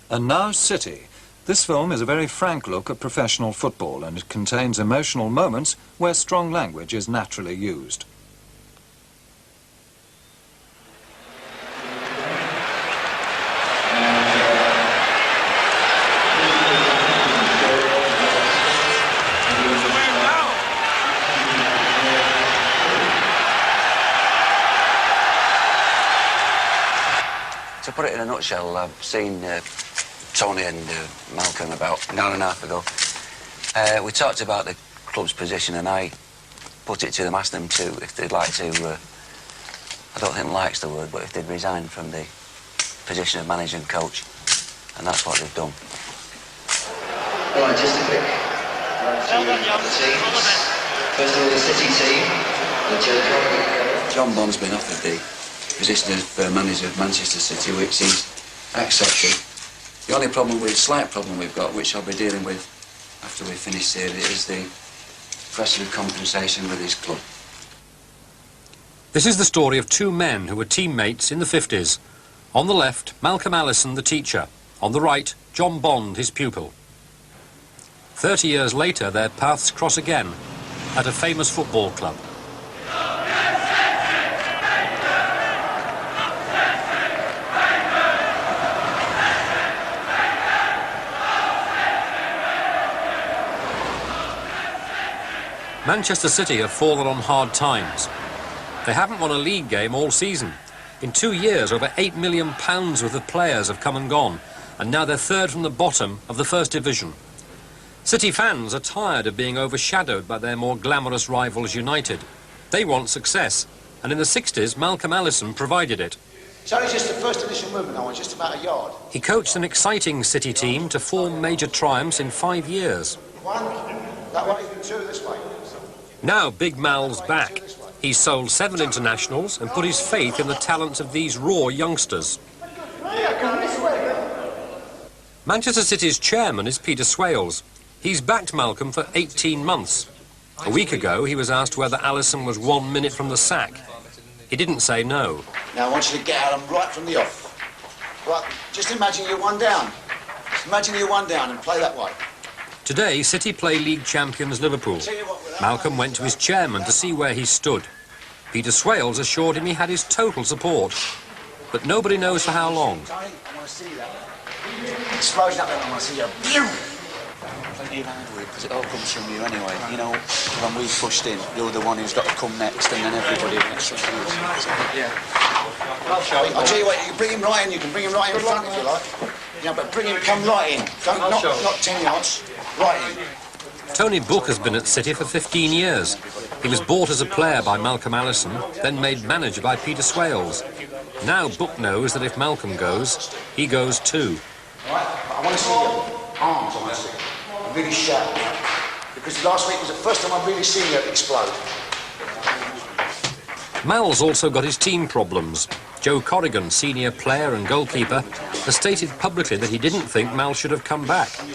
And now City. This film is a very frank look at professional football, and it contains emotional moments where strong language is naturally used. To put it in a nutshell, I've seen Tony and Malcolm about an hour and a half ago. We talked about the club's position, and I put it to them, asked them to, if they'd like to, I don't think like's the word, but if they'd resign from the position of manager and coach. And that's what they've done. Right, just a quick run through the teams. First of all, the City team, the Joe Corrigan. John Bond's been offered the position of manager of Manchester City, which he's accepted. The only slight problem we've got, which I'll be dealing with after we finish here, is the question of compensation with his club. This is the story of two men who were teammates in the 50s. On the left, Malcolm Allison, the teacher. On the right, John Bond, his pupil. 30 years later, their paths cross again at a famous football club. Manchester City have fallen on hard times. They haven't won a league game all season. In 2 years, over £8 million worth of players have come and gone, and now they're third from the bottom of the First Division. City fans are tired of being overshadowed by their more glamorous rivals United. They want success, and in the 60s, Malcolm Allison provided it. It's only just the first initial movement, now, just about a yard. He coached an exciting City team to 4 major triumphs in 5 years. One, that way, two this way. Now Big Mal's back. He's sold 7 internationals and put his faith in the talents of these raw youngsters. Manchester City's chairman is Peter Swales. He's backed Malcolm for 18 months. A week ago, he was asked whether Allison was 1 minute from the sack. He didn't say no. Now I want you to get out of them right from the off. Right, just imagine you're one down. Just imagine you're one down and play that way. Today, City play league champions Liverpool. Malcolm went to his chairman to see where he stood. Peter Swales assured him he had his total support, but nobody knows for how long. Tony, I want to see that. Explosion up there, I want to see you. Plenty of hard work, because it all comes from you anyway. You know, when we pushed in, you're the one who's got to come next, and then everybody next to you. Yeah. I'll tell you what, you can bring him right in, you can bring him right in front if you like. You know, but bring him, come right in. Don't, not 10 yards. Right in. Tony Book has been at City for 15 years. He was bought as a player by Malcolm Allison, then made manager by Peter Swales. Now Book knows that if Malcolm goes, he goes too. Right, I want to see your arms, I want to see. Really sharp. Because last week was the first time I've really seen you explode. Mal's also got his team problems. Joe Corrigan, senior player and goalkeeper, has stated publicly that he didn't think Mal should have come back. He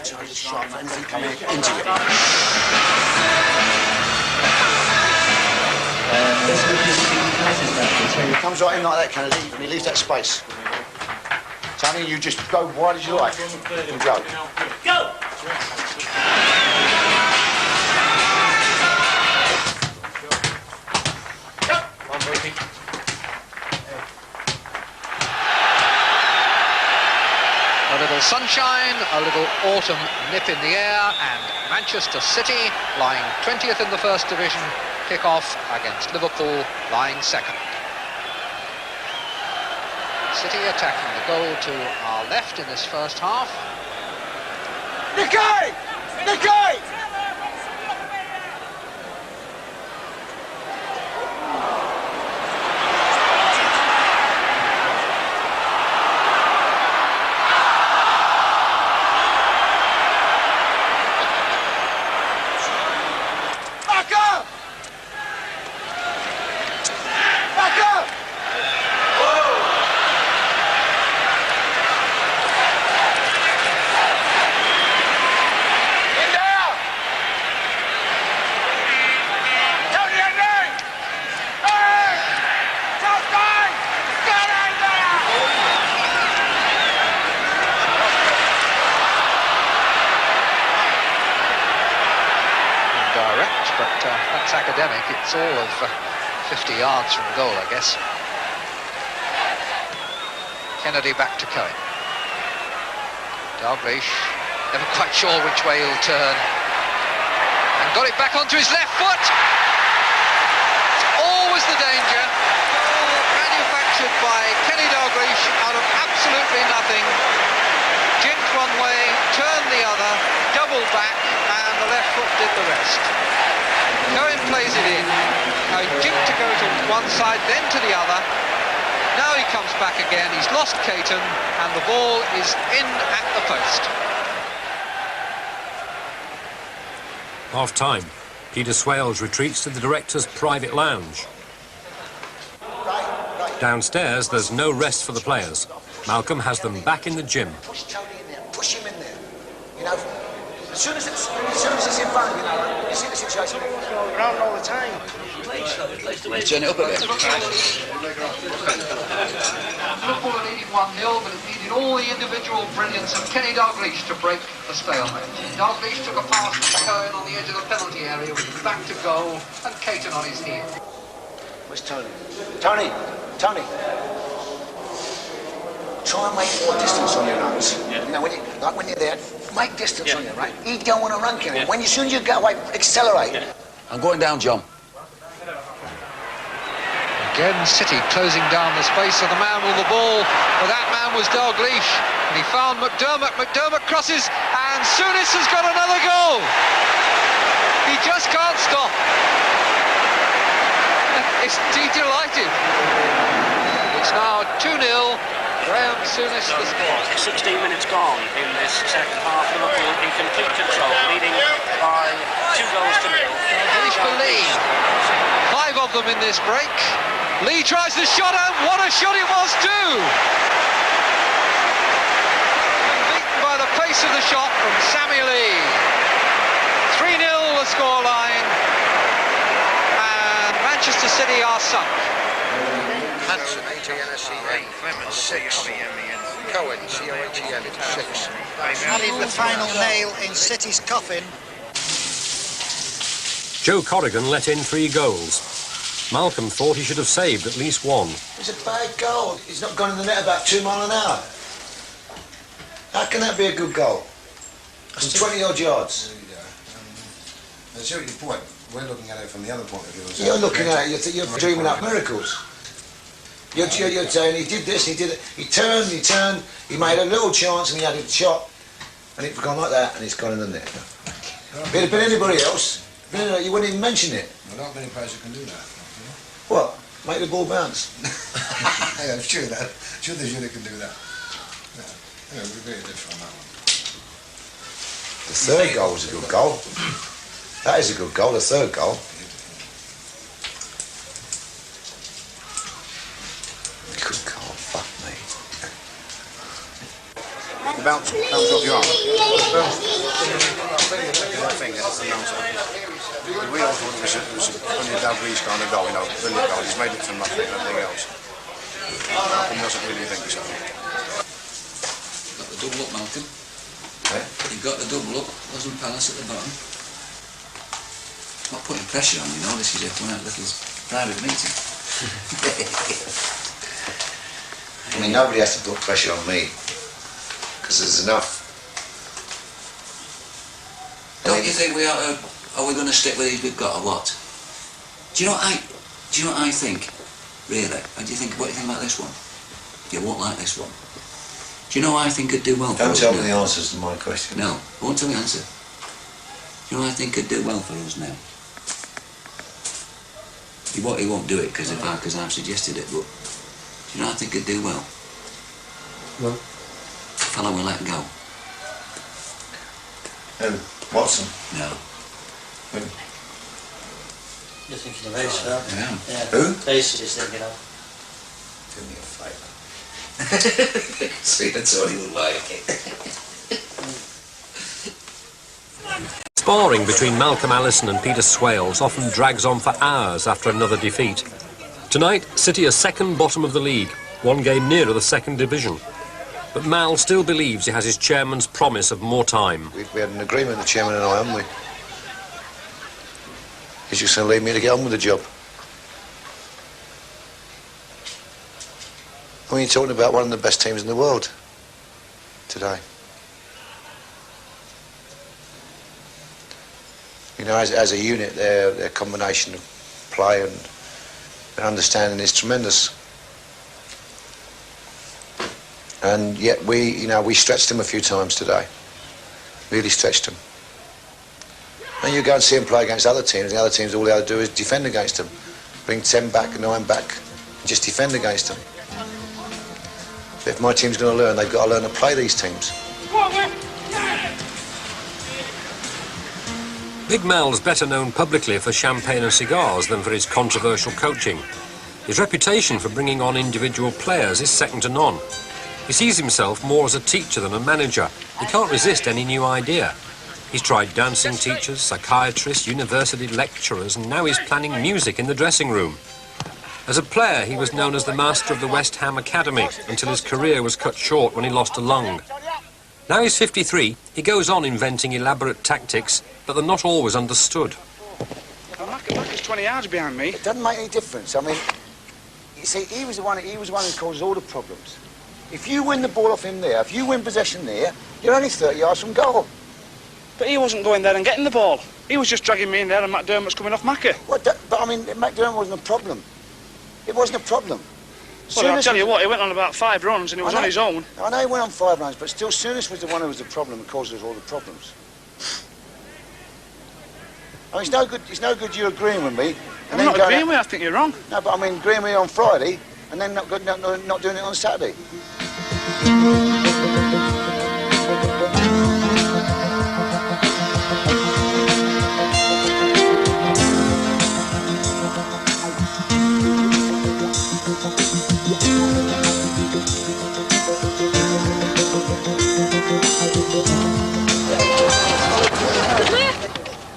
comes right in like that, Kennedy, and he leaves that space. Tony, you just go wide as you like. And go. Go! A little sunshine, a little autumn nip in the air, and Manchester City, lying 20th in the First Division, kick off against Liverpool, lying second. City attacking the goal to our left in this first half. Nicky! Nicky! That's academic. It's all of 50 yards from goal, I guess. Kennedy back to Cohen. Dalglish, never quite sure which way he'll turn. And got it back onto his left foot. It's always the danger. Goal manufactured by Kenny Dalglish out of absolutely nothing. Jinked one way, turned the other, doubled back, and the left foot did the rest. Cohen plays it in. Now he jinked to go to one side, then to the other. Now he comes back again. He's lost Caton, and the ball is in at the post. Half-time. Peter Swales retreats to the director's private lounge. Downstairs, there's no rest for the players. Malcolm has them back in the gym. Push Tony in there. Push him in there. You know, as soon as it's in front, you know, you see the situation. Around all the time. Let's turn it up a bit. Liverpool are leading 1-0, but it needed all the individual brilliance of Kenny Dalglish to break the stalemate. Dalglish took a pass to Cohen on the edge of the penalty area with him back to goal, and Caton on his heel. Where's Tony? Tony! Try and make more distance on your runs. Yeah. You know, when you're there, make distance on you, right? You don't want to run, Kenny. When as soon as you get away, accelerate. Yeah. I'm going down, John. Again, City closing down the space of the man with the ball. Well, that man was Dalglish, and he found McDermott. McDermott crosses, and Souness has got another goal. He just can't stop. He's delighted. It's now 2-0. Graham Souness the score. 16 minutes gone in this second half. Liverpool in complete control, leading by 2 goals to 0. Dalglish for Lee. 5 of them in this break. Lee tries the shot, and what a shot it was too! Beaten by the pace of the shot from Sammy Lee. 3-0 the scoreline, and Manchester City are sunk. Hanson, A-T-N-S-E-N, Clemens, 6. Cohen, C-O-H-E-N, 6. Added the final nail in City's coffin. Joe Corrigan let in 3 goals. Malcolm thought he should have saved at least one. It's a bad goal. He's not gone in the net about 2 miles an hour. How can that be a good goal? From 20-odd yards. I see what your point. We're looking at it from the other point of view. You're looking at it, you're dreaming up miracles. You're saying he did this, he did it. He turned, he made a little chance and he had a shot, and it's gone like that and it's gone in the net. If it had been anybody else, you wouldn't even mention it. Well, not many players who can do that. What? Make the ball bounce. Yeah, I'm sure that. Sure they can do that. Yeah, we're very different on that one. The third goal was a good goal. That is a good goal, the third goal. Good goal, fuck me. The bounce off your arm. I think that's the bounce off. We all thought it was only a Dalglish kind of goal, you know, brilliant goal. He's made it from nothing and nothing else. Malcolm doesn't really think so. Got the double up, Malcolm. He got the double up. Wasn't Palace at the bottom. Not putting pressure on, you know. This is everyone out like his private meeting. I mean, nobody has to put pressure on me, because there's enough. Don't you think we ought to? Are we going to stick with these we've got, or what? Do you know what I think? Really? What do you think about this one? You won't like this one. Do you know what I think could do well for us? Don't tell me the answers to my question. No, I won't tell you the answer. Do you know what I think could do well for us now? He won't do it because I've suggested it, but do you know what I think could do well? Well? The fellow we let go. Watson? No. Who? You're thinking of Ace, right? Yeah. Who? Ace is thinking of. Do me a favour. See, that's all he would like. Sparring between Malcolm Allison and Peter Swales often drags on for hours after another defeat. Tonight, City are second bottom of the league, 1 game nearer the second division. But Mal still believes he has his chairman's promise of more time. We had an agreement, the chairman and I, haven't we? He's just going to leave me to get on with the job. I mean, you're talking about one of the best teams in the world today. You know, as a unit, their combination of play and their understanding is tremendous. And yet we stretched them a few times today. Really stretched them. And you go and see them play against other teams, and the other teams, all they have to do is defend against them. Bring 10 back, 9 back, and just defend against them. But if my team's going to learn, they've got to learn to play these teams. Big Mal's better known publicly for champagne and cigars than for his controversial coaching. His reputation for bringing on individual players is second to none. He sees himself more as a teacher than a manager. He can't resist any new idea. He's tried dancing teachers, psychiatrists, university lecturers, and now he's planning music in the dressing room. As a player, he was known as the master of the West Ham Academy until his career was cut short when he lost a lung. Now he's 53, he goes on inventing elaborate tactics, but they're not always understood. Macca's 20 yards behind me. It doesn't make any difference. I mean, you see, he was the one who caused all the problems. If you win the ball off him there, if you win possession there, you're only 30 yards from goal. But he wasn't going there and getting the ball. He was just dragging me in there and McDermott's coming off Macca. But I mean, McDermott wasn't a problem. It wasn't a problem. Well, I'll tell you what, he went on about 5 runs and he was on his own. I know he went on 5 runs, but still, Souness was the one who was the problem and caused us all the problems. I mean, it's no good you agreeing with me. I'm not agreeing with you, I think you're wrong. No, but I mean, agreeing with you on Friday and then not doing it on Saturday.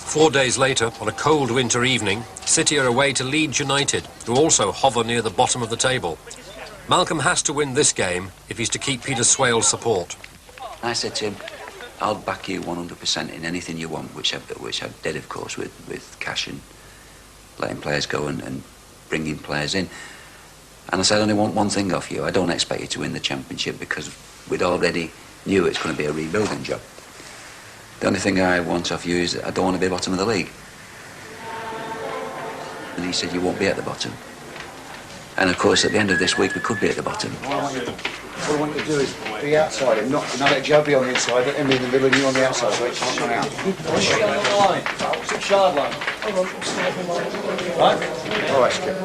4 days later, on a cold winter evening, City are away to Leeds United, who also hover near the bottom of the table. Malcolm has to win this game if he's to keep Peter Swale's support. I said to him, I'll back you 100% in anything you want, which I did, of course, with cash and letting players go and bringing players in. And I said, I only want one thing off you. I don't expect you to win the championship because we'd already knew it's going to be a rebuilding job. The only thing I want off you is I don't want to be bottom of the league. And he said, you won't be at the bottom. And of course, at the end of this week, we could be at the bottom. What I want you to do is be outside him, not let Joe be on the inside, let him be in the middle and you on the outside so he can't run out. What's on the line? 6-yard line. Right? All right, Skip.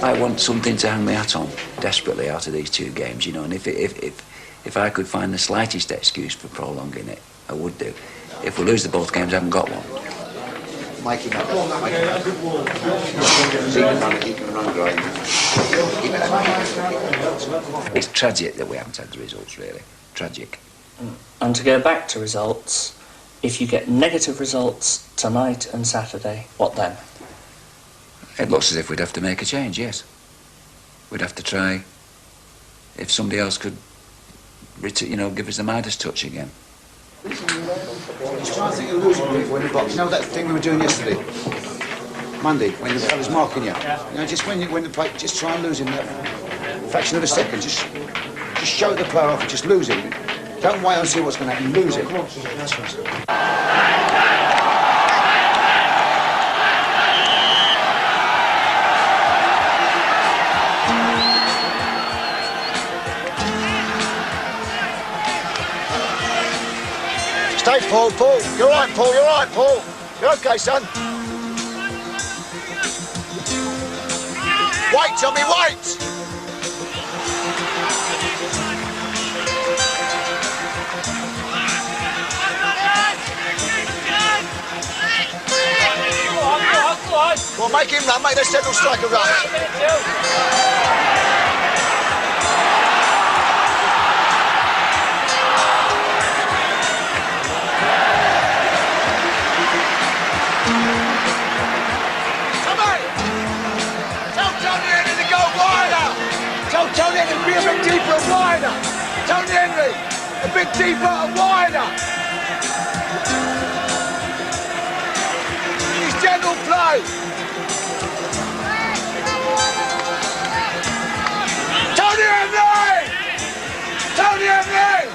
I want something to hang my hat on desperately out of these 2 games, you know, and if I could find the slightest excuse for prolonging it, I would do. If we lose the both games, I haven't got one. Make him up. He can run great. It's tragic that we haven't had the results, really. Tragic. And to go back to results, if you get negative results tonight and Saturday, what then? It looks as if we'd have to make a change, yes. We'd have to try if somebody else could, give us the Midas touch again. Just try and think of losing people in the box. You know that thing we were doing yesterday? Monday, when the fella's marking you. You know, just when the play, just try and lose him that fraction of a second. Just show the player off and just lose him. Don't wait and see what's going to happen. Lose him. Stay, Paul. You're right, Paul. You're okay, son. Wait, Tommy, wait! Well, make him run, make the central striker run. Tony Henry, be a bit deeper and wider. Tony Henry, a bit deeper and wider. Good play! Tony Henry! Tony Henry!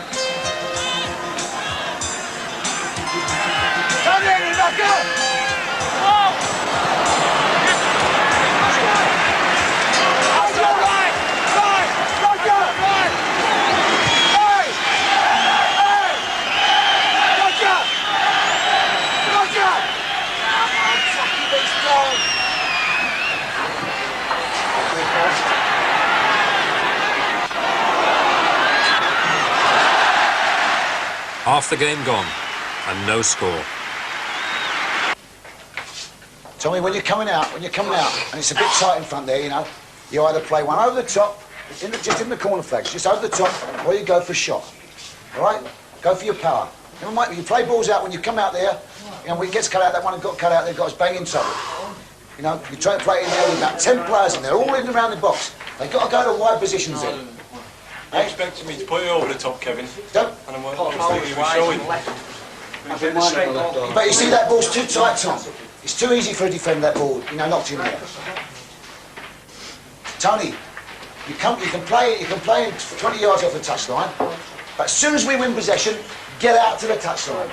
Tony Henry, back up! Half the game gone, and no score. Tommy, when you're coming out, and it's a bit tight in front there, you know, you either play one over the top, just in the corner flags, just over the top, or you go for a shot. All right? Go for your power. You play balls out when you come out there, you know, when it gets cut out, that one got cut out, they've got us banging trouble. You know, you try to play it in there with about 10 players in there, all in around the box. They've got to go to wide positions then. You expected me to put it over the top, Kevin. Don't. And I'm you were showing. But you see, that ball's too tight, Tom. It's too easy for a defender, that ball, you know, knocked in there. Tony, you can play it 20 yards off the touchline, but as soon as we win possession, get out to the touchline.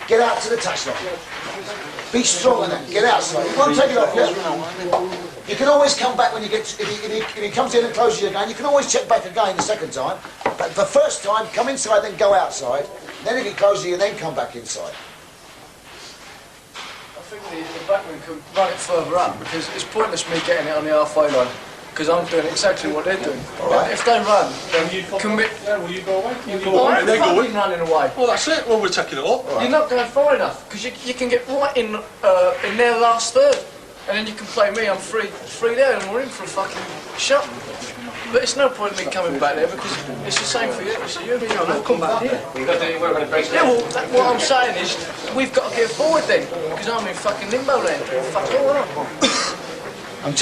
Get out to the touchline. Be strong in that. Get outside. You won't take it off yet. You can always come back when you get. If he comes in and closes you again, you can always check back again the second time. But the first time, come inside, then go outside. Then if he closes you, then come back inside. I think the backman can run it further up because it's pointless me getting it on the halfway line because I'm doing exactly what they're doing. Right. If they run, then you commit. Yeah, will you go away? You go away. They're going running away. Well, that's it. Well, we're taking it up. Right. You're not going far enough because you can get right in their last third, and then you can play me. I'm free there, and we're in for a fucking shot. But it's no point in me coming back there because it's the same for you. It's you. I'll come back here. Yeah, well, what I'm saying is we've got to get forward then because I'm in fucking limbo then. Fuck all. I'm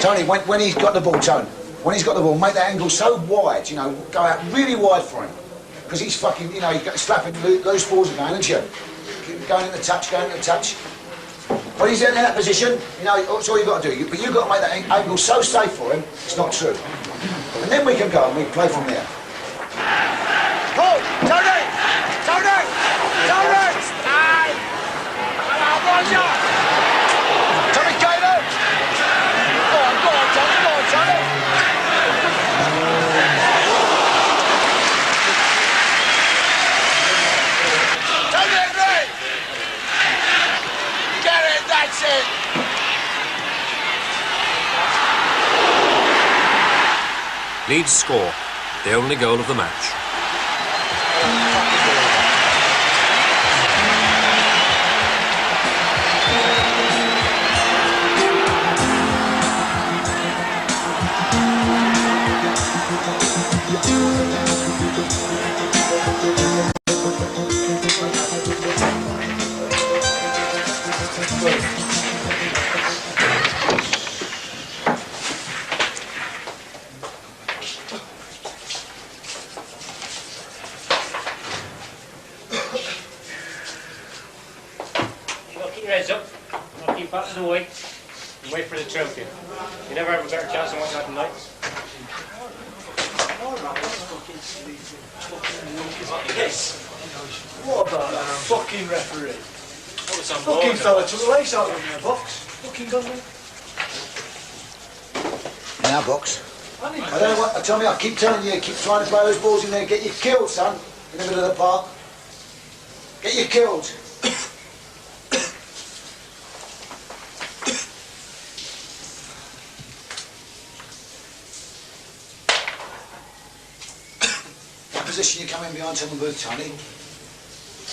Tony, when he's got the ball, when he's got the ball, make that angle so wide, you know, go out really wide for him. Because he's fucking, you know, he's slapping loose balls again, isn't you? Keep going in the touch. When he's in that position, you know, that's all you've got to do. But you've got to make that angle so safe for him, it's not true. And then we can go and we play from there. Hold! Tony! Tony! Tony! Stay! Roger! Tommy Caleb! Go on, Tony! Go on, Tony! Tony Henry! Get it, that's it! Leeds score, the only goal of the match. Away and wait for the trophy. You never have a better chance than what you had tonight. Yes. What about that fucking referee? Fucking fella took the lace out of my box. Fucking gun me. In our box. I don't know what. Tell me, I keep telling you, keep trying to play those balls in there. Get you killed, son. In the middle of the park. Get you killed. Position you come in behind Tommy Booth, Tony.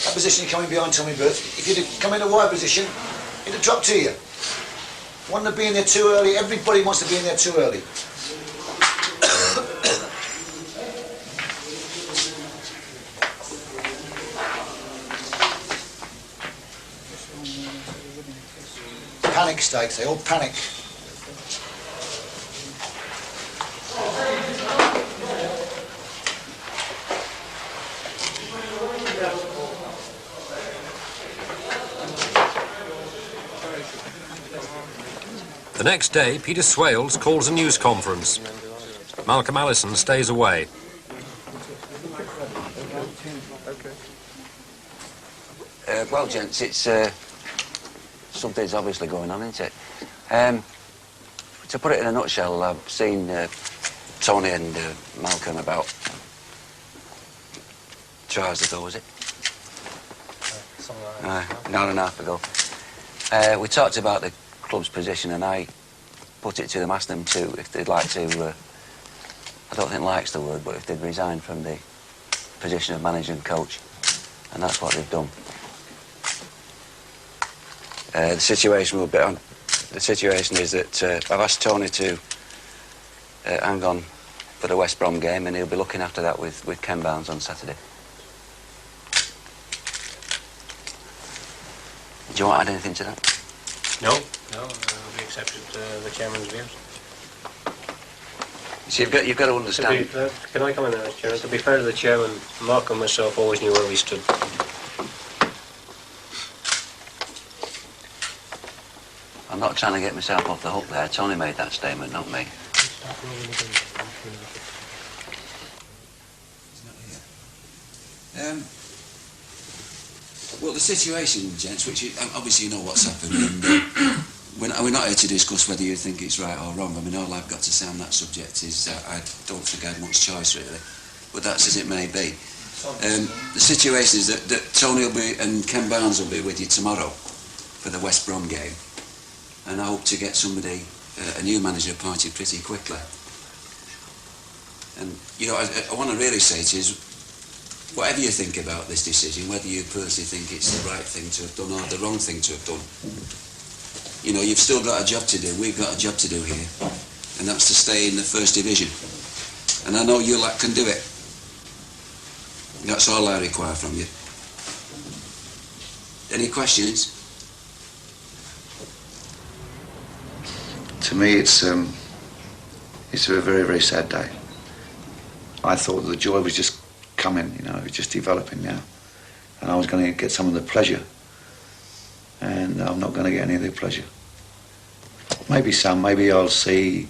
That position you come in behind Tommy Booth. If you'd have come in a wide position, it'd have dropped to you. Wanting to be in there too early. Everybody wants to be in there too early. Panic states. They all panic. next day, Peter Swales calls a news conference. Malcolm Allison stays away. Well, gents, it's something's obviously going on, isn't it? To put it in a nutshell, I've seen Tony and Malcolm about 2 hours ago, was it? An hour and a half ago. We talked about the club's position, and I put it to them, asked them to, if they'd like to, I don't think like's the word, but if they'd resign from the position of manager and coach. And that's what they've done. The situation will be on. The situation is that I've asked Tony to hang on for the West Brom game, and he'll be looking after that with Ken Barnes on Saturday. Do you want to add anything to that? No, we accepted the chairman's views. So you've got to understand. Can I come in there, Chairman? To be fair to the chairman, Mark and myself always knew where we stood. I'm not trying to get myself off the hook there. Tony made that statement, not me. Well, the situation, gents, which obviously you know what's happened, and we're not here to discuss whether you think it's right or wrong. I mean, all I've got to say on that subject is I don't think I had much choice, really, but that's as it may be. The situation is that Tony will be, and Ken Barnes will be with you tomorrow for the West Brom game, and I hope to get somebody, a new manager appointed pretty quickly. And, you know, I want to really say to you is, whatever you think about this decision, whether you personally think it's the right thing to have done or the wrong thing to have done, you know, you've still got a job to do. We've got a job to do here, and that's to stay in the First Division. And I know you lot can do it. That's all I require from you. Any questions? To me, it's a very, very sad day. I thought the joy was just coming, you know, it's just developing now. And I was going to get some of the pleasure. And I'm not going to get any of the pleasure. Maybe some, maybe I'll see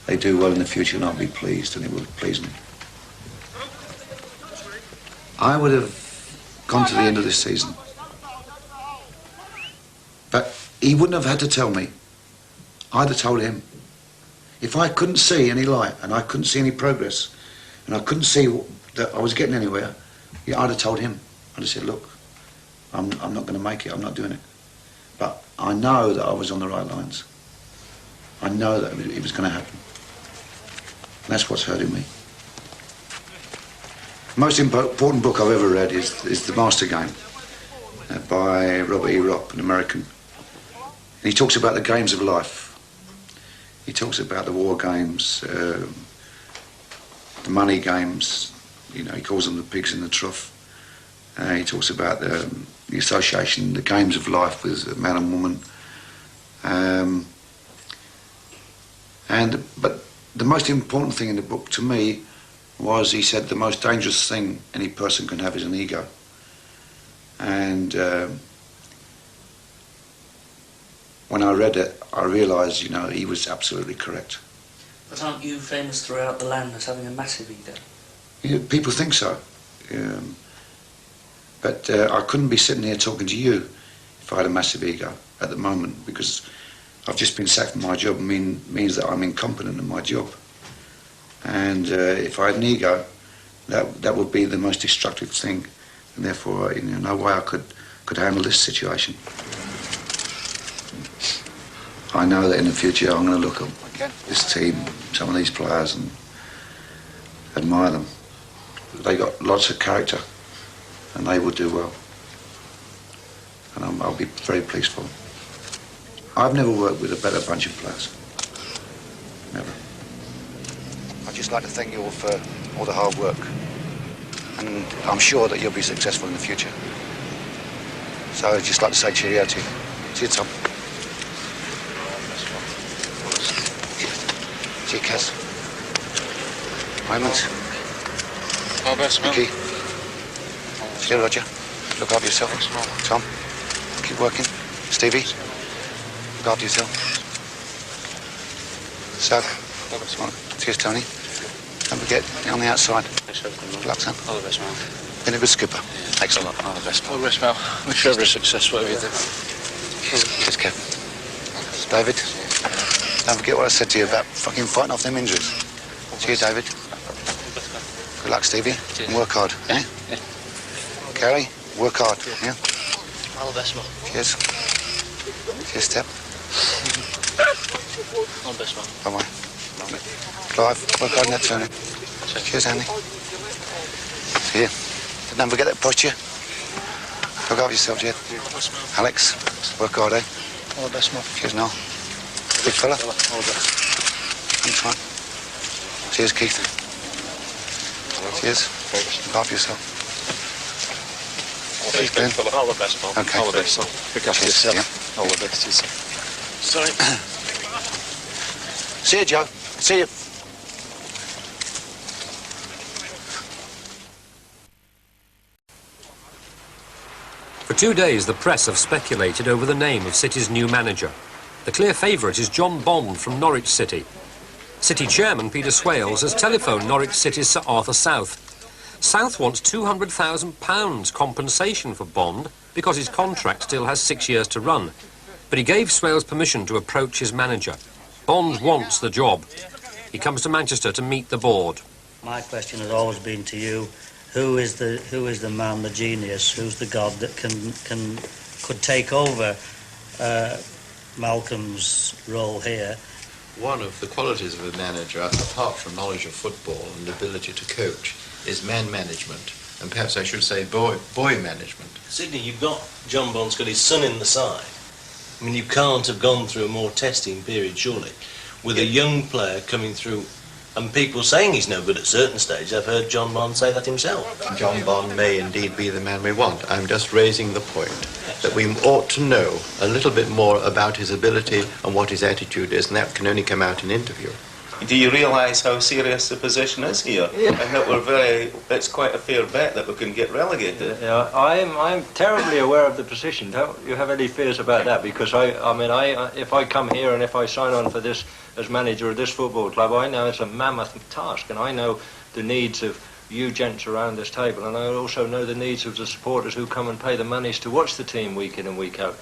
they do well in the future and I'll be pleased and it will please me. I would have gone to the end of this season. But he wouldn't have had to tell me. I'd have told him. If I couldn't see any light and I couldn't see any progress and I couldn't see that I was getting anywhere, yeah, I'd have told him. I'd have said, look, I'm not going to make it, I'm not doing it. But I know that I was on the right lines. I know that it was going to happen. And that's what's hurting me. The most important book I've ever read is The Master Game by Robert E. Ropp, an American. And he talks about the games of life. He talks about the war games, the money games, you know, he calls them the pigs in the trough. He talks about the association, the games of life with man and woman. But the most important thing in the book to me was, he said, the most dangerous thing any person can have is an ego. And when I read it, I realised, you know, he was absolutely correct. But aren't you famous throughout the land as having a massive ego? You know, people think so. But I couldn't be sitting here talking to you if I had a massive ego at the moment, because I've just been sacked from my job. Means that I'm incompetent in my job. And if I had an ego, that would be the most destructive thing. And therefore, you know, no way I could handle this situation. I know that in the future I'm going to look at this team, some of these players, and admire them. They got lots of character, and they will do well. And I'll be very pleased for them. I've never worked with a better bunch of players. Never. I'd just like to thank you all for all the hard work. And I'm sure that you'll be successful in the future. So I'd just like to say cheerio to you. See you, Tom. See you, Kaz. Raymond. All best, man. Mickey. See you, Roger. Look after yourself. Tom, keep working. Stevie, look after yourself. Sug. Cheers, Tony. Don't forget, on the outside. Good luck, son. All the best, man. Been a good skipper. Excellent. All the best, All the best, Mal. Wish you every success, whatever you do. Cheers, Kev. David, don't forget what I said to you about fucking fighting off them injuries. Cheers, David. Good luck, Stevie. And work hard, eh? Yeah. Gary, work hard, yeah? All the best, Mal. Cheers. Cheers, Step. All the best, Mal. Bye-bye. Clive, work hard in that turning. Cheers, Andy. See you. Don't forget that posture. Look after yourself, Jed. Alex, work hard, eh? All the best, Mal. Cheers, Noel. Big fella. All the best. Thanks, mate. Cheers, Keith. Cheers. Look after yourself. Cheers, Ben. All the best, Mal. Okay. All the best, son. Look after Cheers, yourself. yeah. All the best, you son. Sorry. See you, Joe. See you. For 2 days, the press have speculated over the name of City's new manager. The clear favourite is John Bond from Norwich City. City chairman Peter Swales has telephoned Norwich City's Sir Arthur South. South wants £200,000 compensation for Bond because his contract still has 6 years to run. But he gave Swales permission to approach his manager. Bond wants the job. He comes to Manchester to meet the board. My question has always been to you, who is the man, the genius, who's the god that could take over Malcolm's role here? One of the qualities of a manager, apart from knowledge of football and ability to coach, is man management, and perhaps I should say boy management. Sidney, you've got John Bond's got his son in the side. I mean, you can't have gone through a more testing period, surely, with a young player coming through, and people saying he's no good at certain stages. I've heard John Bond say that himself. John Bond may indeed be the man we want. I'm just raising the point that we ought to know a little bit more about his ability and what his attitude is, and that can only come out in interview. Do you realise how serious the position is here? Yeah. And that it's quite a fair bet that we can get relegated. Yeah, I'm terribly aware of the position. Don't you have any fears about that? Because I mean, if I come here and if I sign on for this as manager of this football club, I know it's a mammoth task, and I know the needs of you gents around this table, and I also know the needs of the supporters who come and pay the monies to watch the team week in and week out.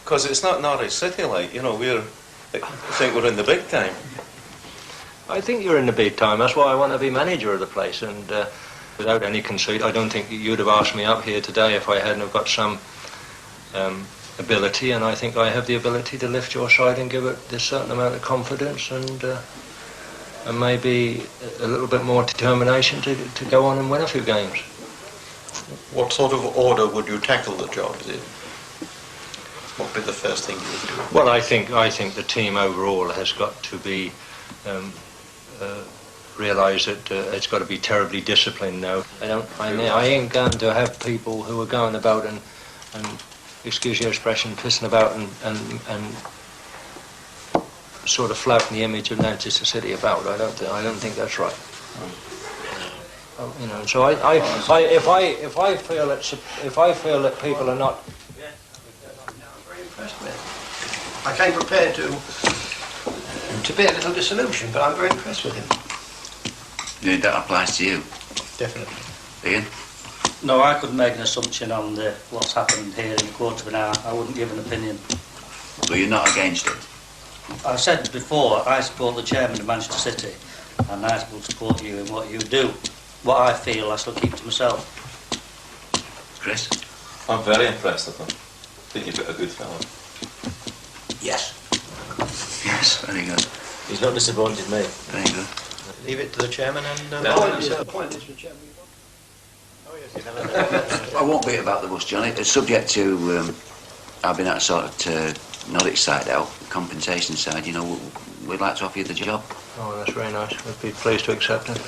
Because it's not Norwich City, like, you know, I think we're in the big time. I think you're in the big time. That's why I want to be manager of the place. And without any conceit, I don't think you'd have asked me up here today if I hadn't have got some ability. And I think I have the ability to lift your side and give it this certain amount of confidence and maybe a little bit more determination to go on and win a few games. What sort of order would you tackle the job in? What would be the first thing you would do? Well, I think the team overall has got to be realise that it's got to be terribly disciplined now. I ain't going to have people who are going about and excuse your expression, pissing about and sort of flouting the image of Manchester City about. I don't think that's right. You know, so if I feel that people are not. I came prepared to be a little disillusioned, but I'm very impressed with him. Yeah, that applies to you. Definitely. Ian? No, I couldn't make an assumption on what's happened here in a quarter of an hour. I wouldn't give an opinion. Well, you're not against it? I said before, I support the chairman of Manchester City, and I will support you in what you do. What I feel, I shall keep to myself. Chris? I'm very impressed with him. I think you've got a good fellow. Yes. Yes, very good. He's not disappointed me. Very good. Leave it to the chairman and... Point, Mr. Chairman. I won't beat about the bush, Johnny. It's subject to, I've been at sort of Norwich side out, compensation side, you know, we'd like to offer you the job. Oh, that's very nice. We'd be pleased to accept it.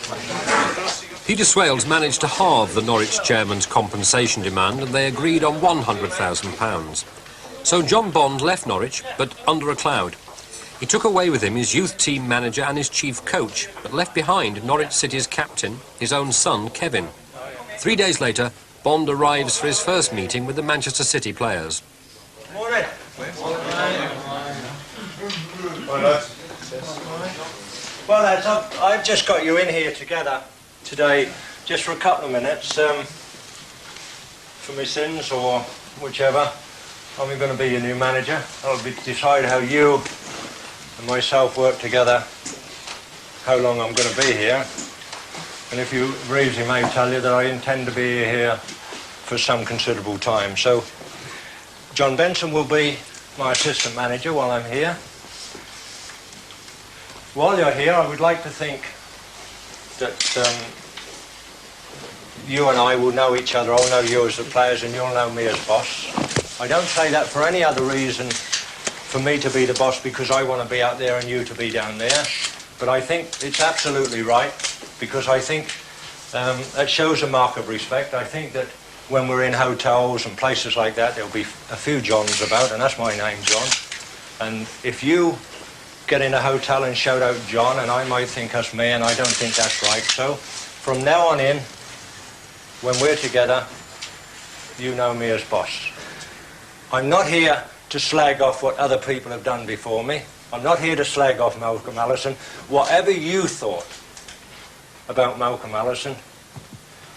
Peter Swales managed to halve the Norwich chairman's compensation demand, and they agreed on £100,000. So John Bond left Norwich, but under a cloud. He took away with him his youth team manager and his chief coach, but left behind Norwich City's captain, his own son, Kevin. 3 days later, Bond arrives for his first meeting with the Manchester City players. Morning. Morning. Well, lads, I've just got you in here together today, just for a couple of minutes, for my sins or whichever. I'm going to be your new manager. I'll decide how you and myself work together, how long I'm going to be here. And if you Reevesy may tell you that I intend to be here for some considerable time. So John Benson will be my assistant manager while I'm here. While you're here, I would like to think that you and I will know each other. I'll know you as the players and you'll know me as boss. I don't say that for any other reason for me to be the boss because I want to be out there and you to be down there. But I think it's absolutely right because I think that shows a mark of respect. I think that when we're in hotels and places like that, there'll be a few Johns about, and that's my name, John. And if you get in a hotel and shout out John, and I might think that's me, and I don't think that's right. So from now on in, when we're together, you know me as boss. I'm not here to slag off what other people have done before me. I'm not here to slag off Malcolm Allison. Whatever you thought about Malcolm Allison,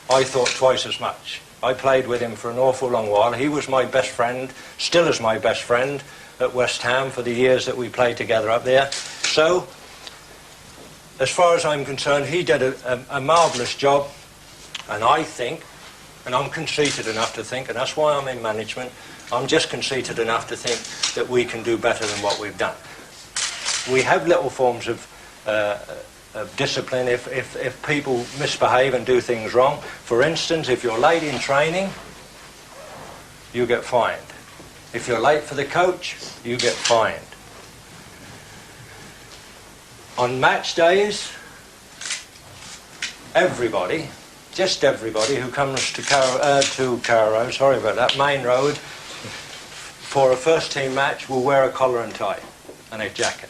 I thought twice as much. I played with him for an awful long while. He was my best friend, still is my best friend at West Ham for the years that we played together up there. So, as far as I'm concerned, he did a marvellous job, and I think, and I'm conceited enough to think, and that's why I'm in management, I'm just conceited enough to think that we can do better than what we've done. We have little forms of discipline if people misbehave and do things wrong. For instance, if you're late in training, you get fined. If you're late for the coach, you get fined. On match days, everybody, just everybody who comes to Carrow, sorry about that, Main Road, for a first team match will wear a collar and tie and a jacket.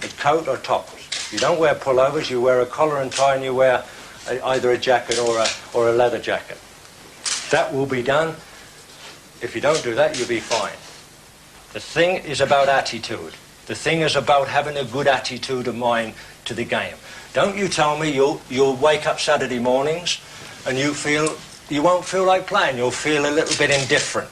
A coat or tops. You don't wear pullovers, you wear a collar and tie and you wear either a jacket or a leather jacket. That will be done. If you don't do that, you'll be fined. The thing is about attitude. The thing is about having a good attitude of mind to the game. Don't you tell me you'll wake up Saturday mornings and you won't feel like playing. You'll feel a little bit indifferent.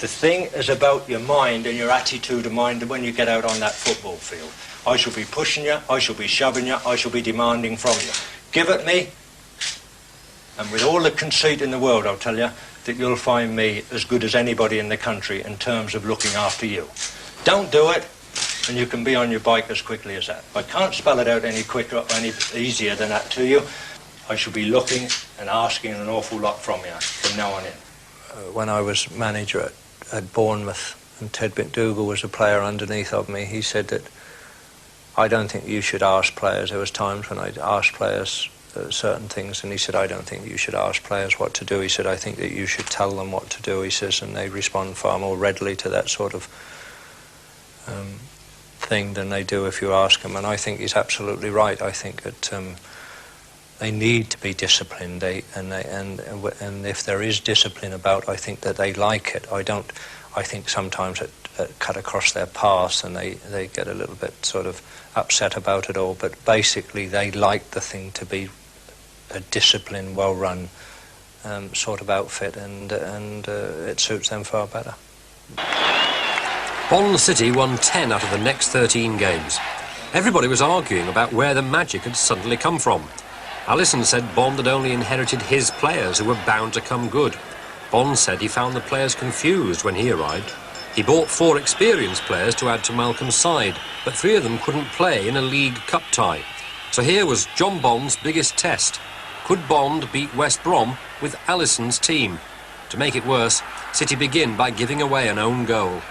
The thing is about your mind and your attitude of mind when you get out on that football field. I shall be pushing you, I shall be shoving you, I shall be demanding from you. Give it me, and with all the conceit in the world, I'll tell you, that you'll find me as good as anybody in the country in terms of looking after you. Don't do it, and you can be on your bike as quickly as that. I can't spell it out any quicker or any easier than that to you. I shall be looking and asking an awful lot from you from now on in. When I was manager at Bournemouth and Ted McDougall was a player underneath of me, he said that I don't think you should ask players. There was times when I'd ask players certain things, and he said, I don't think you should ask players what to do. He said, I think that you should tell them what to do, he says, and they respond far more readily to that sort of thing than they do if you ask them. And I think he's absolutely right. I think that they need to be disciplined, and if there is discipline about, I think that they like it. I think sometimes it cut across their paths and they get a little bit sort of upset about it all, but basically they like the thing to be a disciplined, well-run sort of outfit, and it suits them far better. Bond City won 10 out of the next 13 games. Everybody was arguing about where the magic had suddenly come from. Allison said Bond had only inherited his players who were bound to come good. Bond said he found the players confused when he arrived. He bought 4 experienced players to add to Malcolm's side, but 3 of them couldn't play in a League Cup tie. So here was John Bond's biggest test. Could Bond beat West Brom with Allison's team? To make it worse, City begin by giving away an own goal.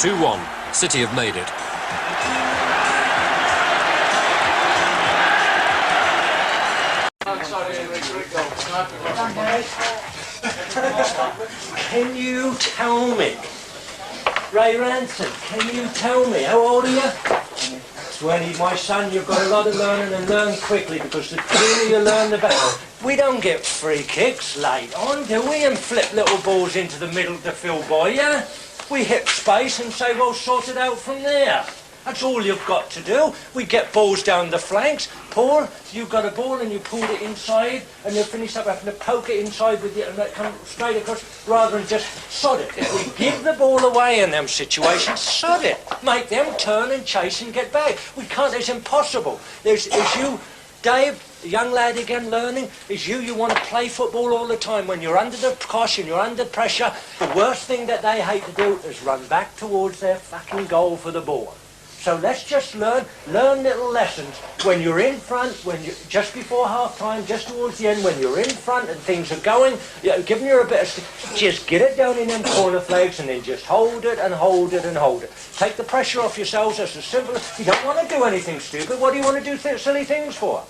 2-1. City have made it. Can you tell me, Ray Ranson, can you tell me, how old are you? 20, my son, you've got a lot of learning and learn quickly, because the sooner you learn the better. We don't get free kicks late on, do we, and flip little balls into the middle to Phil Boyer. We hit space and say, well, sort it out from there. That's all you've got to do. We get balls down the flanks. Paul, you've got a ball and you pulled it inside and you finish up having to poke it inside with you and that comes straight across rather than just sod it. If we give the ball away in them situations, sod it. Make them turn and chase and get back. We can't, it's impossible. It's you, Dave, a young lad again learning, it's you want to play football all the time. When you're under the caution, you're under pressure, the worst thing that they hate to do is run back towards their fucking goal for the ball. So let's just learn little lessons. When you're in front, just before half-time, just towards the end, when you're in front and things are going, giving you a bit of... Just get it down in them corner flags and then just hold it and hold it and hold it. Take the pressure off yourselves. That's as simple as... You don't want to do anything stupid. What do you want to do silly things for?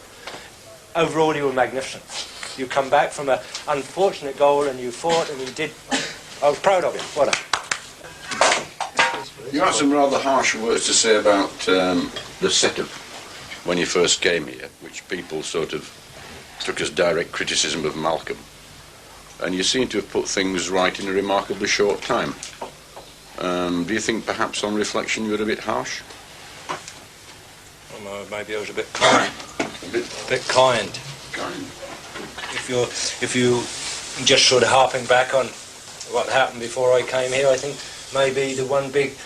Overall, you were magnificent. You come back from an unfortunate goal and you fought and you did... I was proud of you. Well done. You had some rather harsh words to say about the setup when you first came here, which people sort of took as direct criticism of Malcolm. And you seem to have put things right in a remarkably short time. Do you think perhaps on reflection you were a bit harsh? Well, maybe I was a bit kind. A bit kind. Kind. If you just sort of harping back on what happened before I came here, I think maybe the one big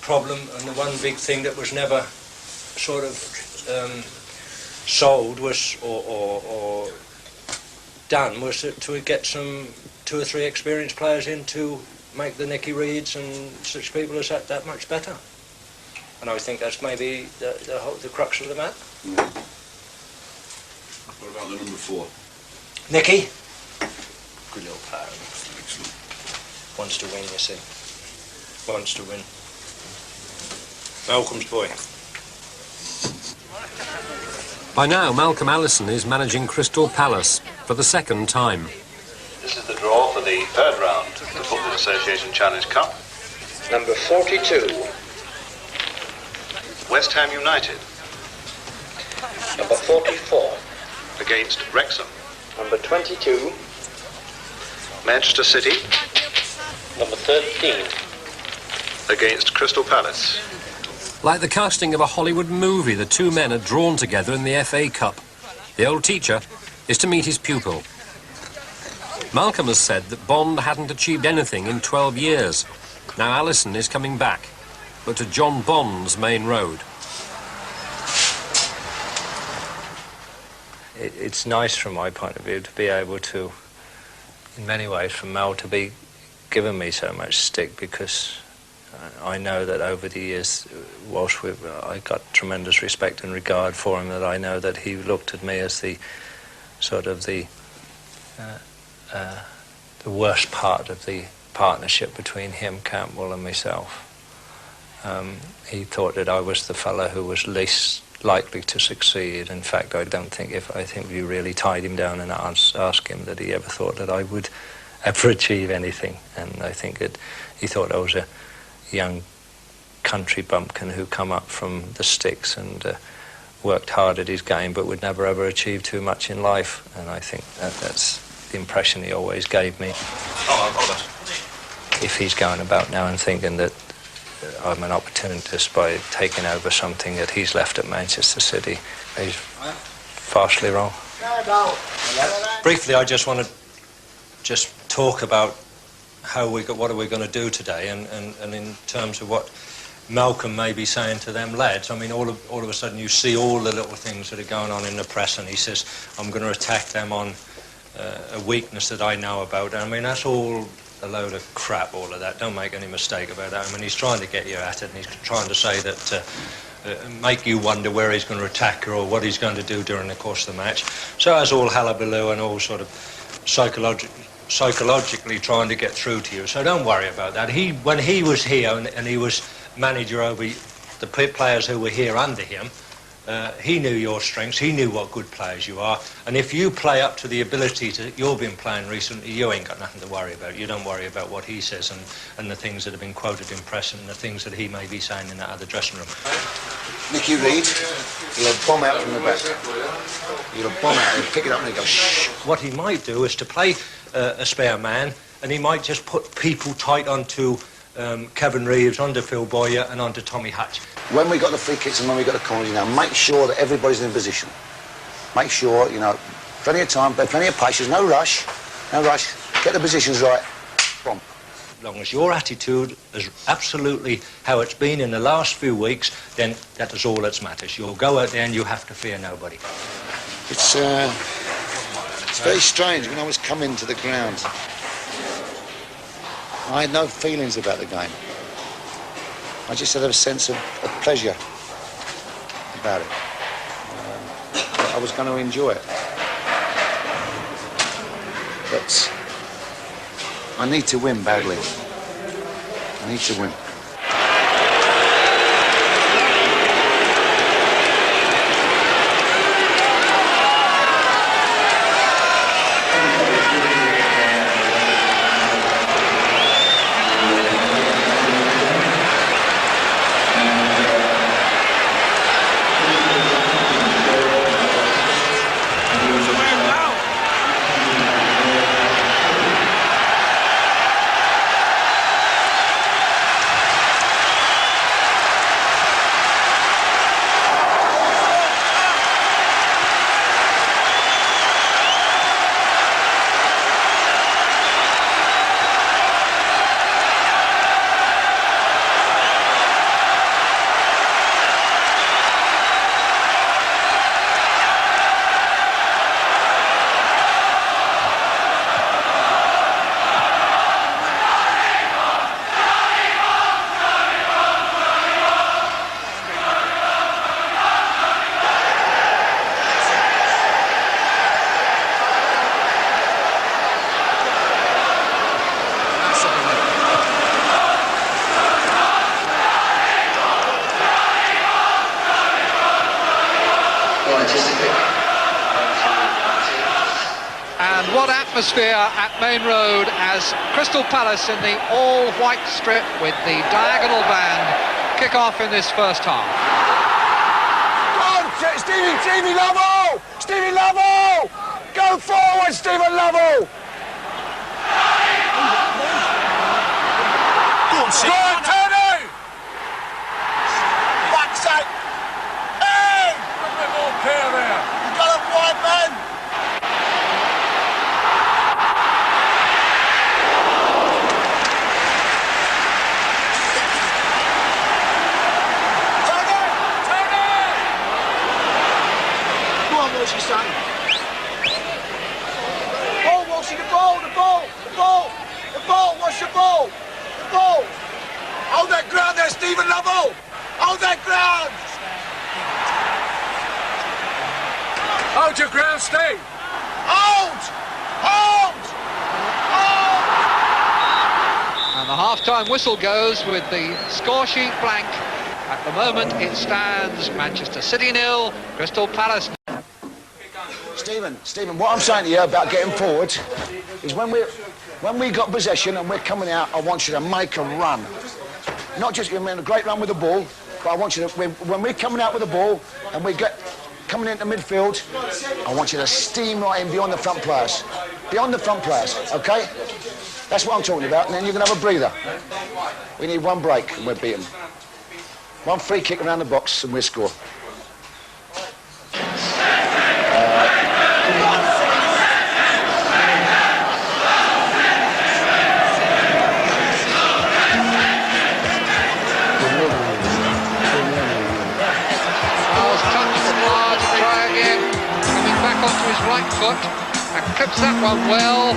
problem and the one big thing that was never sort of sold was or done was to get some 2 or 3 experienced players in to make the Nicky Reeds and such people as that much better. And I think that's maybe the crux of the matter. Yeah. What about the number 4? Nicky? Good little player. Excellent. Wants to win, you see. Wants to win. Malcolm's boy. By now, Malcolm Allison is managing Crystal Palace for the 2nd time. This is the draw for the 3rd round of the Football Association Challenge Cup. Number 42. West Ham United. Number 44. Against Wrexham. Number 22. Manchester City. Number 13. Against Crystal Palace. Like the casting of a Hollywood movie, the 2 men are drawn together in the FA Cup. The old teacher is to meet his pupil. Malcolm has said that Bond hadn't achieved anything in 12 years. Now Allison is coming back, but to John Bond's main road. It's nice from my point of view to be able to, in many ways, for Mel to be giving me so much stick, because I know that over the years, whilst I got tremendous respect and regard for him, that I know that he looked at me as the sort of the worst part of the partnership between him, Campbell, and myself. He thought that I was the fellow who was least likely to succeed. In fact, I think we really tied him down and asked him that he ever thought that I would ever achieve anything. And I think that he thought I was a young country bumpkin who come up from the sticks and worked hard at his game but would never ever achieve too much in life. And I think that's the impression he always gave me. If he's going about now and thinking that I'm an opportunist by taking over something that he's left at Manchester City, he's vastly wrong. Briefly, I just want to talk about what are we going to do today, and in terms of what Malcolm may be saying to them lads. I mean, all of a sudden you see all the little things that are going on in the press, and he says, I'm going to attack them on a weakness that I know about. I mean, that's all a load of crap, all of that. Don't make any mistake about that. I mean, he's trying to get you at it, and he's trying to say that, make you wonder where he's going to attack you or what he's going to do during the course of the match. So that's all hullabaloo and all sort of psychologically trying to get through to you. So don't worry about that. When he was here and he was manager over the players who were here under him, he knew your strengths, he knew what good players you are, and if you play up to the ability that you've been playing recently, you ain't got nothing to worry about. You don't worry about what he says and the things that have been quoted in press and the things that he may be saying in that other dressing room. Nicky Reed, he'll bomb out from the back. He'll bomb out, he'll pick it up and he'll go, shh. What he might do is to play a spare man, and he might just put people tight onto Kevin Reeves, onto Phil Boyer and onto Tommy Hutch. When we got the free kicks and when we got the corners, make sure that everybody's in position. Make sure, plenty of time, plenty of patience, no rush. Get the positions right. Bomb. As long as your attitude is absolutely how it's been in the last few weeks, then that is all that matters. You'll go out there and you have to fear nobody. It's very strange. When I was coming to the ground, I had no feelings about the game. I just had a sense of pleasure about it. I was going to enjoy it. But I need to win badly. I need to win. And what atmosphere at Main Road as Crystal Palace in the all-white strip with the diagonal band kick off in this first half. Come on, Stevie Lovell! Stevie Lovell! Go forward, Stephen Lovell! Go on, Tony! Fuck's sake! Hey! A bit more care there. You've got a white man! What's your son? Oh, Walshy, the ball! What's the ball? The ball! Hold that ground there, Stephen Lovell! Hold that ground! Hold your ground, Steve! Hold! And the half-time whistle goes with the score sheet blank. At the moment, it stands Manchester City 0, Crystal Palace. Stephen, what I'm saying to you about getting forward is when we got possession and we're coming out, I want you to make a run. Not just a great run with the ball, but I want you to, when we're coming out with the ball and we get coming into midfield, I want you to steam right in beyond the front players. Beyond the front players, okay? That's what I'm talking about, and then you can have a breather. We need one break and we'll beat them. One free kick around the box and we'll score. Right foot and clips that one well.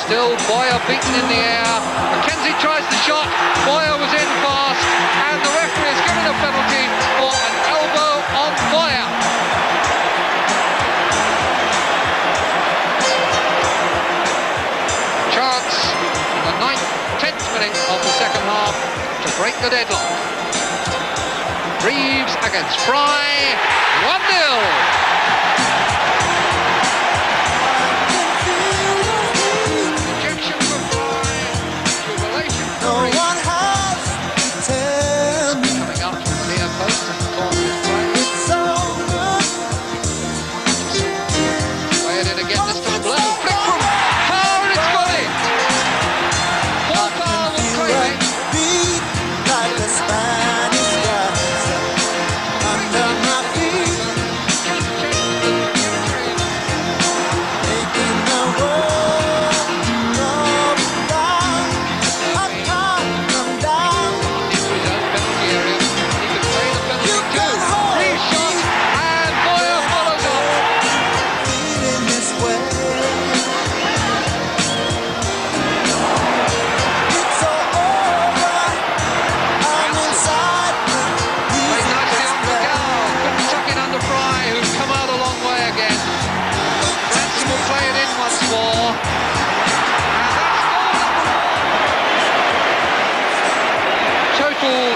Still Boyer beaten in the air. McKenzie tries the shot. Boyer was in fast and the referee has given a penalty for an elbow on Boyer. second half to break the deadlock. Reeves against Fry, 1-0.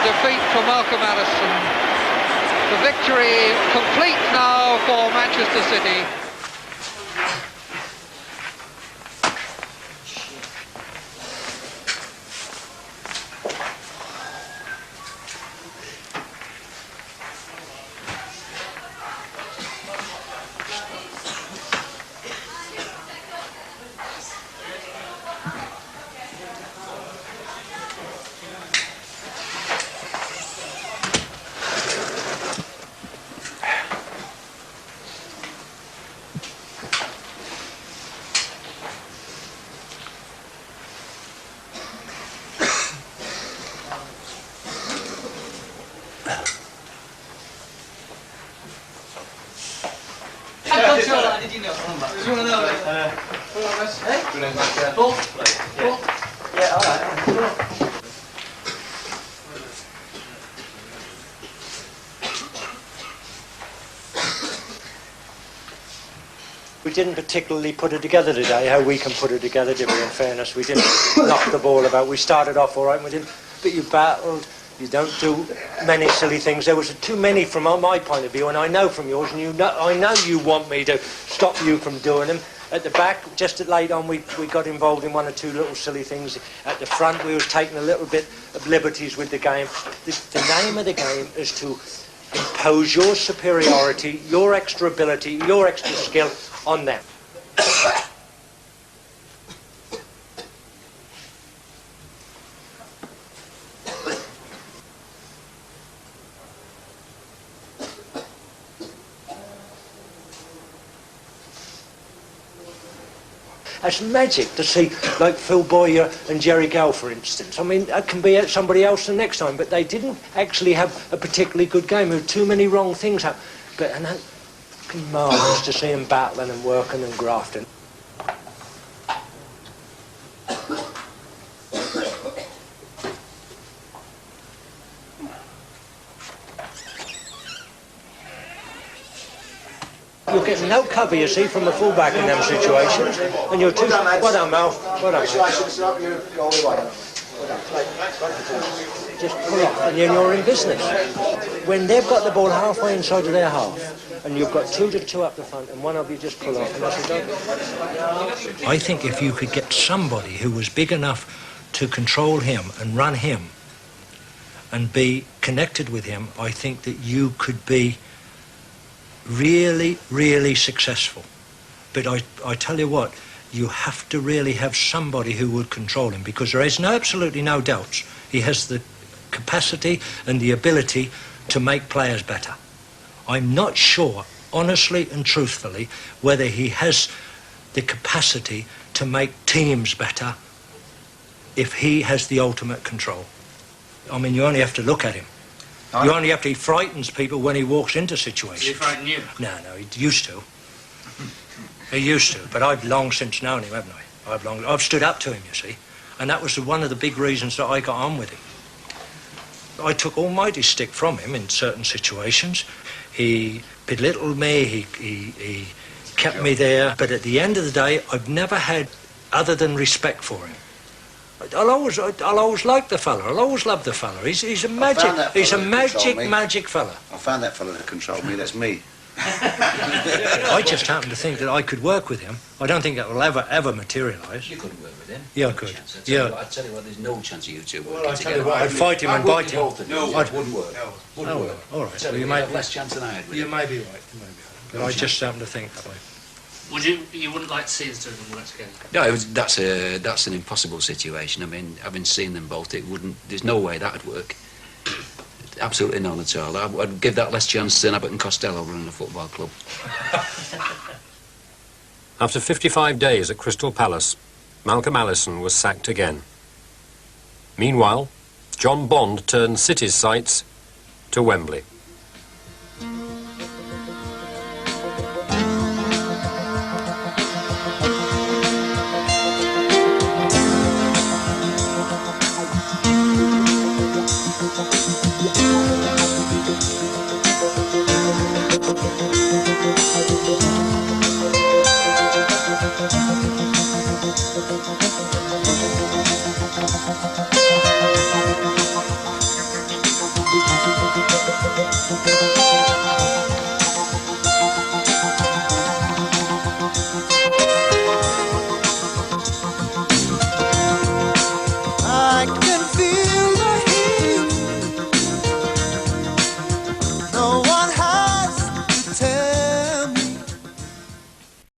Defeat for Malcolm Allison. The victory complete now for Manchester City. We didn't particularly put it together today, how we can put it together, did we, in fairness? We didn't knock the ball about. We started off all right, and we didn't, but you battled. You don't do many silly things. There was too many from my point of view, and I know from yours, and I know you want me to stop you from doing them. At the back, just late on, we got involved in one or two little silly things. At the front, we was taking a little bit of liberties with the game. The name of the game is to impose your superiority, your extra ability, your extra skill on them. It's magic to see, like Phil Boyer and Jerry Gale, for instance. I mean, that can be somebody else the next time, but they didn't actually have a particularly good game. There were too many wrong things happening. But and fucking marvellous to see them battling and working and grafting. You're getting no cover, you see, from a fullback in them situations. And you're too... Well done, Mal. Well done. Just pull off and you're in business. When they've got the ball halfway inside of their half, and you've got 2-2 up the front, and one of you just pull off, and that's it. I think if you could get somebody who was big enough to control him and run him and be connected with him, I think that you could be really, really successful. But I tell you what, you have to really have somebody who would control him, because there is absolutely no doubts he has the capacity and the ability to make players better. I'm not sure, honestly and truthfully, whether he has the capacity to make teams better if he has the ultimate control. I mean, you only have to look at him. You only have to... He frightens people when he walks into situations. Did he frighten you? No, he used to. He used to, but I've long since known him, haven't I? I've stood up to him, you see, and that was one of the big reasons that I got on with him. I took almighty stick from him in certain situations. He belittled me, he kept me there, but at the end of the day, I've never had other than respect for him. I'll always like the fella. I'll always love the fella. He's a magic fella. I found that fella that controlled me. That's me. I just happen to think that I could work with him. I don't think that will ever materialise. You couldn't work with him. Yeah, I could. I tell you what, there's no chance of you two working Well, I tell you together. what, I'd fight him and bite him. No, it wouldn't work. Wouldn't Oh, work. all right. Tell Well, you, you you may have less chance than I had with You him. may be right. But I just happen to think that way. You wouldn't like to see the two of them work together? No, that's an impossible situation. I mean, having seen them both, it wouldn't. There's no way that'd work. Absolutely none at all. I'd give that less chance than Abbott and Costello running a football club. After 55 days at Crystal Palace, Malcolm Allison was sacked again. Meanwhile, John Bond turned City's sights to Wembley.